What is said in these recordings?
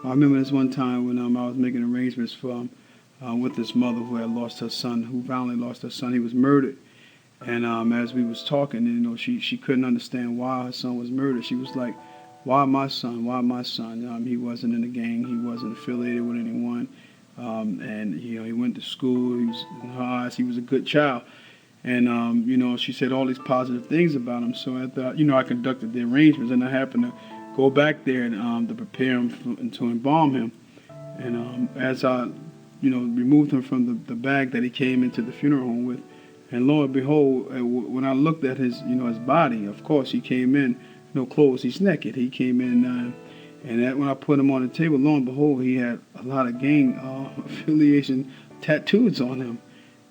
I remember this one time when I was making arrangements for with this mother who had lost her son, who violently lost her son. He was murdered. And as we was talking, she couldn't understand why her son was murdered. She was like, "Why my son? Why my son? He wasn't in a gang. He wasn't affiliated with anyone. And he went to school. He was, in her eyes, he was a good child." And she said all these positive things about him. So I conducted the arrangements, and I happened to go back there and to prepare him and to embalm him. And as I removed him from the bag that he came into the funeral home with. And lo and behold, when I looked at his body, of course, he came in, no clothes, he's naked. He came in, when I put him on the table, lo and behold, he had a lot of gang affiliation tattoos on him.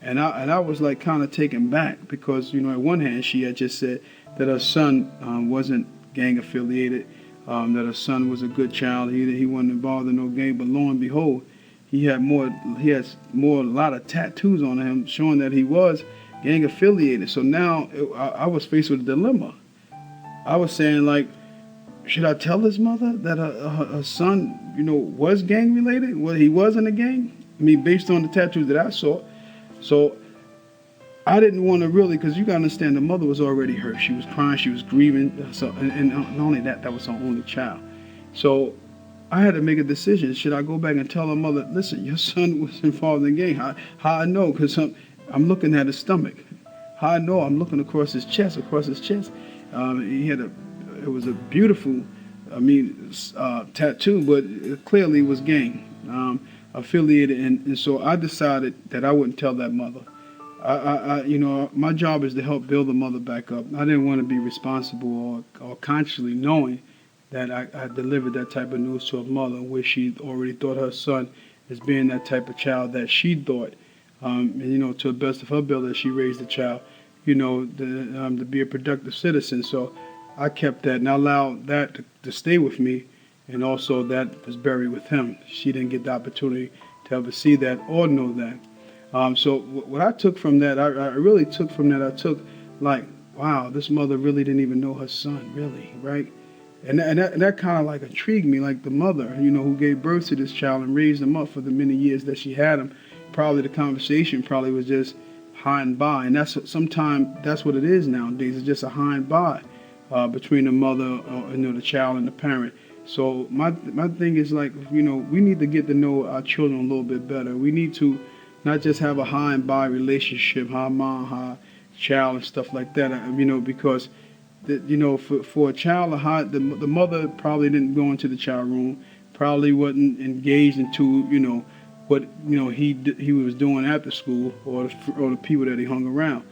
And I was like kind of taken back because, at one hand, she had just said that her son wasn't gang affiliated, that her son was a good child, he wasn't involved in no gang, but lo and behold, he has a lot of tattoos on him showing that he was gang affiliated. So now I was faced with a dilemma. I was saying, like, should I tell his mother that her son, was gang related? Well, he was in a gang. I mean, based on the tattoos that I saw. So I didn't want to really, because you got to understand, the mother was already hurt. She was crying. She was grieving. So, and not only that, that was her only child. So I had to make a decision. Should I go back and tell her mother, listen, your son was involved in the gang? How I know? Because I'm looking at his stomach. How I know? I'm looking across his chest. It was a beautiful, tattoo, but it clearly was gang affiliated. And so I decided that I wouldn't tell that mother. My job is to help build the mother back up. I didn't want to be responsible or consciously knowing that I delivered that type of news to her mother, where she already thought her son as being that type of child that she thought, to the best of her ability, she raised the child, to be a productive citizen. So I kept that and I allowed that to stay with me, and also that was buried with him. She didn't get the opportunity to ever see that or know that. So what I took from that, I really took from that, I took like, wow, this mother really didn't even know her son, really, right? And that kind of like intrigued me, like the mother, who gave birth to this child and raised him up for the many years that she had him. Probably the conversation probably was just high and by, and sometimes that's what it is nowadays. It's just a high and by between the mother, the child, and the parent. So my thing is like, we need to get to know our children a little bit better. We need to not just have a high and by relationship, high mom, high child, and stuff like that. Because for a child, the mother probably didn't go into the child room, probably wasn't engaged into what he was doing after school, or the people that he hung around.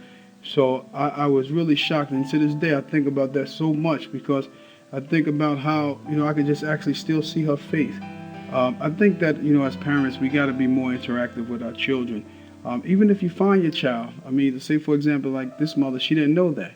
So I was really shocked, and to this day I think about that so much, because I think about how I could just actually still see her faith. I think that as parents, we got to be more interactive with our children. Even if you find your child, say for example, like this mother, she didn't know that.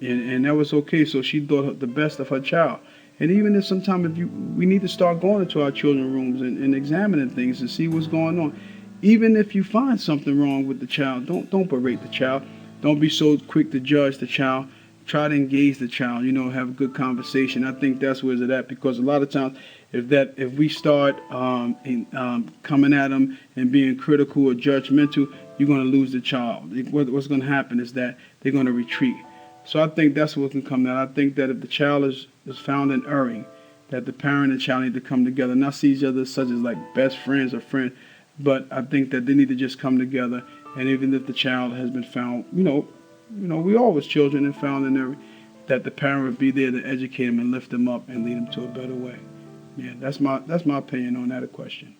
And that was okay. So she thought the best of her child. And even if sometimes we need to start going into our children's rooms and examining things and see what's going on. Even if you find something wrong with the child, don't berate the child. Don't be so quick to judge the child. Try to engage the child. Have a good conversation. I think that's where it's at, because a lot of times if we start coming at them and being critical or judgmental, you're going to lose the child. What's going to happen is that they're going to retreat. So I think that's what can come out. I think that if the child is found in erring, that the parent and child need to come together, not see each other such as like best friends or friends, but I think that they need to just come together. And even if the child has been found, we all was children and found in erring, that the parent would be there to educate them and lift them up and lead them to a better way. Yeah, that's my opinion on that question.